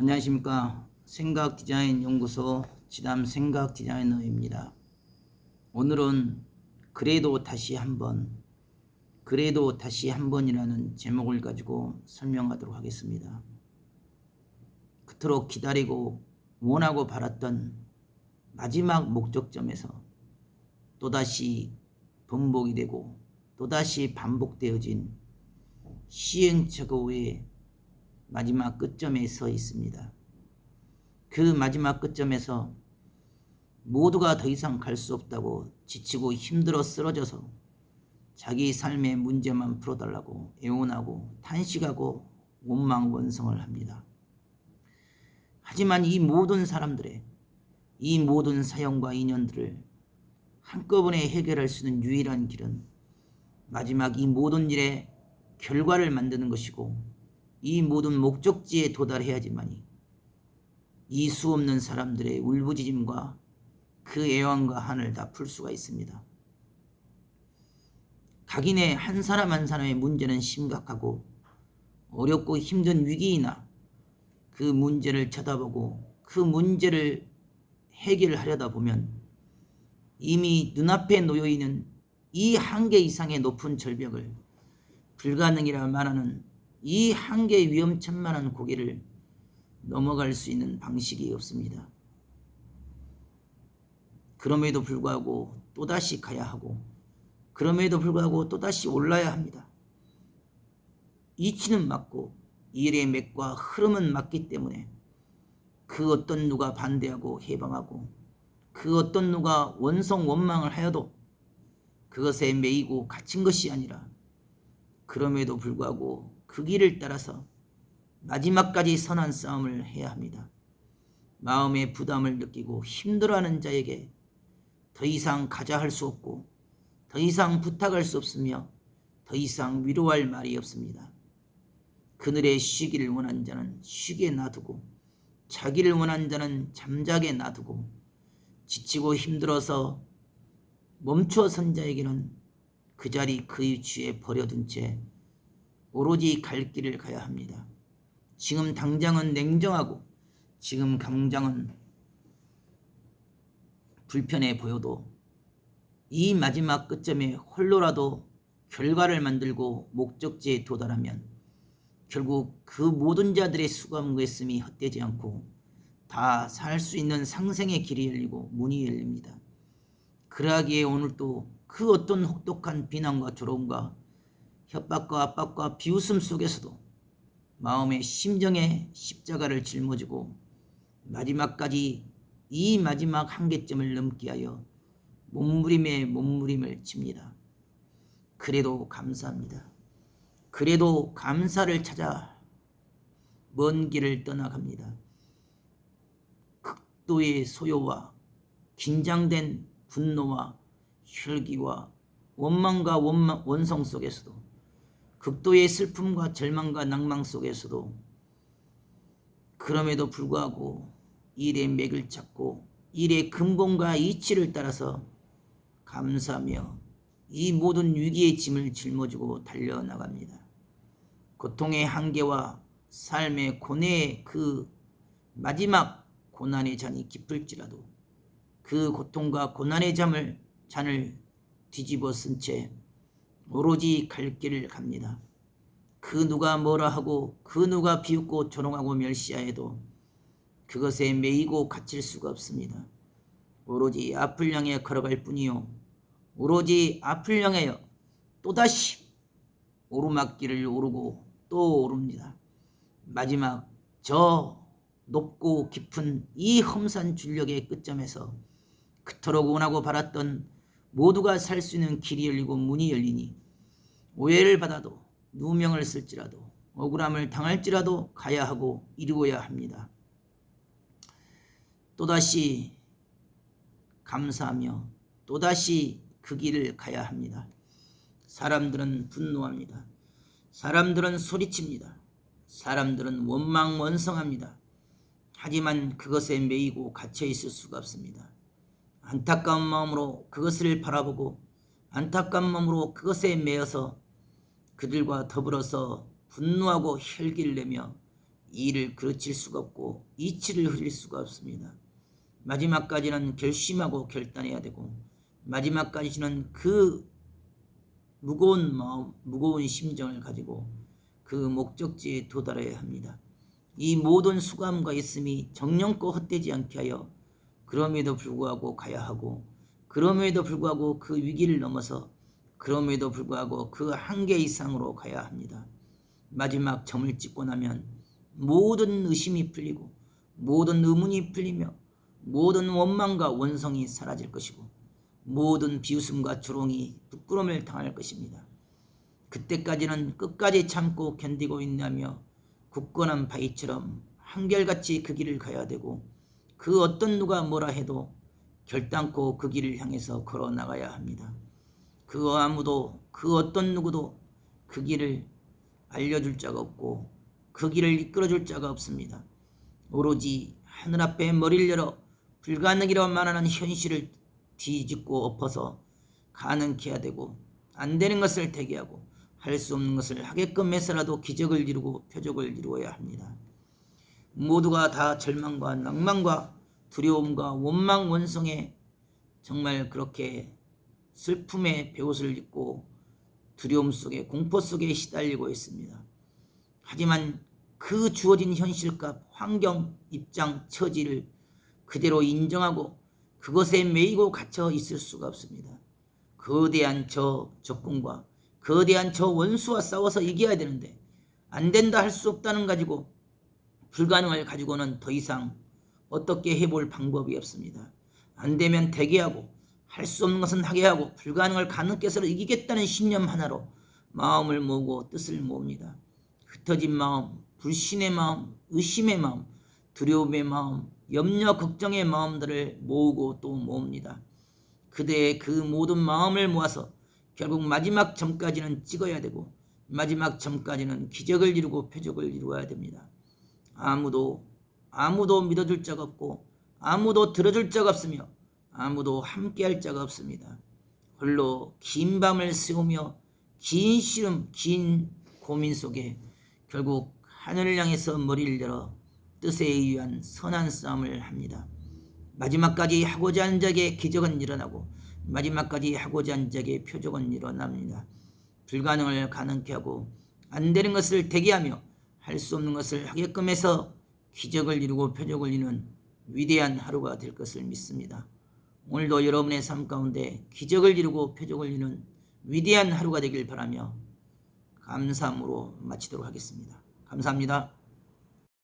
안녕하십니까. 생각디자인연구소 지담 생각디자이너입니다. 오늘은 그래도 다시 한번이라는 제목을 가지고 설명하도록 하겠습니다. 그토록 기다리고 원하고 바랐던 마지막 목적점에서 또다시 번복이 되고 또다시 반복되어진 시행착오의 마지막 끝점에 서 있습니다. 그 마지막 끝점에서 모두가 더 이상 갈 수 없다고 지치고 힘들어 쓰러져서 자기 삶의 문제만 풀어달라고 애원하고 탄식하고 원망원성을 합니다. 하지만 이 모든 사람들의 이 모든 사연과 인연들을 한꺼번에 해결할 수 있는 유일한 길은 마지막 이 모든 일의 결과를 만드는 것이고 이 모든 목적지에 도달해야지만이 이 수없는 사람들의 울부짖음과 그 애환과 한을 다 풀 수가 있습니다. 각인의 한 사람 한 사람의 문제는 심각하고 어렵고 힘든 위기이나 그 문제를 쳐다보고 그 문제를 해결하려다 보면 이미 눈앞에 놓여있는 이 한계 이상의 높은 절벽을 불가능이라 말하는 이 한계의 위험천만한 고개를 넘어갈 수 있는 방식이 없습니다. 그럼에도 불구하고 또다시 가야 하고 그럼에도 불구하고 또다시 올라야 합니다. 이치는 맞고 일의 맥과 흐름은 맞기 때문에 그 어떤 누가 반대하고 해방하고 그 어떤 누가 원성 원망을 하여도 그것에 매이고 갇힌 것이 아니라 그럼에도 불구하고 그 길을 따라서 마지막까지 선한 싸움을 해야 합니다. 마음의 부담을 느끼고 힘들어하는 자에게 더 이상 가자 할 수 없고 더 이상 부탁할 수 없으며 더 이상 위로할 말이 없습니다. 그늘에 쉬기를 원한 자는 쉬게 놔두고 자기를 원한 자는 잠자게 놔두고 지치고 힘들어서 멈추어 선 자에게는 그 자리 그 위치에 버려둔 채 오로지 갈 길을 가야 합니다. 지금 당장은 냉정하고 지금 당장은 불편해 보여도 이 마지막 끝점에 홀로라도 결과를 만들고 목적지에 도달하면 결국 그 모든 자들의 수고함과 애씀이 헛되지 않고 다 살 수 있는 상생의 길이 열리고 문이 열립니다. 그러하기에 오늘도 그 어떤 혹독한 비난과 조롱과 협박과 압박과 비웃음 속에서도 마음의 심정에 십자가를 짊어지고 마지막까지 이 마지막 한계점을 넘기 위하여 몸부림에 몸부림을 칩니다. 그래도 감사합니다. 그래도 감사를 찾아 먼 길을 떠나갑니다. 극도의 소요와 긴장된 분노와 혈기와 원망과 원성 속에서도 극도의 슬픔과 절망과 낭망 속에서도 그럼에도 불구하고 일의 맥을 찾고 일의 근본과 이치를 따라서 감사하며 이 모든 위기의 짐을 짊어지고 달려나갑니다. 고통의 한계와 삶의 고뇌의 그 마지막 고난의 잔이 깊을지라도 그 고통과 고난의 잔을 뒤집어 쓴 채 오로지 갈 길을 갑니다. 그 누가 뭐라 하고 그 누가 비웃고 조롱하고 멸시하여도 그것에 매이고 갇힐 수가 없습니다. 오로지 앞을 향해 걸어갈 뿐이요 오로지 앞을 향하여 또다시 오르막길을 오르고 또 오릅니다. 마지막 저 높고 깊은 이 험산 줄력의 끝점에서 그토록 원하고 바랐던 모두가 살 수 있는 길이 열리고 문이 열리니 오해를 받아도 누명을 쓸지라도 억울함을 당할지라도 가야 하고 이루어야 합니다. 또다시 감사하며 또다시 그 길을 가야 합니다. 사람들은 분노합니다. 사람들은 소리칩니다. 사람들은 원망원성합니다. 하지만 그것에 매이고 갇혀 있을 수가 없습니다. 안타까운 마음으로 그것을 바라보고 안타까운 마음으로 그것에 매여서 그들과 더불어서 분노하고 혈기를 내며 이를 그르칠 수가 없고 이치를 흘릴 수가 없습니다. 마지막까지는 결심하고 결단해야 되고 마지막까지는 그 무거운 마음, 무거운 심정을 가지고 그 목적지에 도달해야 합니다. 이 모든 수고함과 있음이 정령껏 헛되지 않게 하여 그럼에도 불구하고 가야 하고 그럼에도 불구하고 그 위기를 넘어서 그럼에도 불구하고 그 한계 이상으로 가야 합니다. 마지막 점을 찍고 나면 모든 의심이 풀리고 모든 의문이 풀리며 모든 원망과 원성이 사라질 것이고 모든 비웃음과 조롱이 부끄러움을 당할 것입니다. 그때까지는 끝까지 참고 견디고 있나며 굳건한 바위처럼 한결같이 그 길을 가야 되고 그 어떤 누가 뭐라 해도 결단코 그 길을 향해서 걸어 나가야 합니다. 그 아무도 그 어떤 누구도 그 길을 알려줄 자가 없고 그 길을 이끌어줄 자가 없습니다. 오로지 하늘 앞에 머리를 열어 불가능이라고 말하는 현실을 뒤집고 엎어서 가능케 해야 되고 안 되는 것을 되게 하고 할 수 없는 것을 하게끔 해서라도 기적을 이루고 표적을 이루어야 합니다. 모두가 다 절망과 낭만과 두려움과 원망 원성에 정말 그렇게 슬픔의 베옷을 입고 두려움 속에 공포 속에 시달리고 있습니다. 하지만 그 주어진 현실과 환경, 입장, 처지를 그대로 인정하고 그것에 매이고 갇혀 있을 수가 없습니다. 거대한 저 적군과 거대한 저 원수와 싸워서 이겨야 되는데 안 된다 할 수 없다는 가지고 불가능을 가지고는 더 이상 어떻게 해볼 방법이 없습니다. 안 되면 되게 하고 할 수 없는 것은 하게 하고 불가능을 가능께서 이기겠다는 신념 하나로 마음을 모으고 뜻을 모읍니다. 흩어진 마음, 불신의 마음, 의심의 마음, 두려움의 마음, 염려, 걱정의 마음들을 모으고 또 모읍니다. 그대의 그 모든 마음을 모아서 결국 마지막 점까지는 찍어야 되고 마지막 점까지는 기적을 이루고 표적을 이루어야 됩니다. 아무도 믿어줄 자가 없고 아무도 들어줄 자가 없으며 아무도 함께할 자가 없습니다. 홀로 긴 밤을 새우며 긴 시름, 긴 고민 속에 결국 하늘을 향해서 머리를 열어 뜻에 의한 선한 싸움을 합니다. 마지막까지 하고자 하는 자에게 기적은 일어나고 마지막까지 하고자 하는 자에게 표적은 일어납니다. 불가능을 가능케 하고 안 되는 것을 되게 하며 할 수 없는 것을 하게끔 해서 기적을 이루고 표적을 이루는 위대한 하루가 될 것을 믿습니다. 오늘도 여러분의 삶 가운데 기적을 이루고 표적을 이루는 위대한 하루가 되길 바라며 감사함으로 마치도록 하겠습니다. 감사합니다.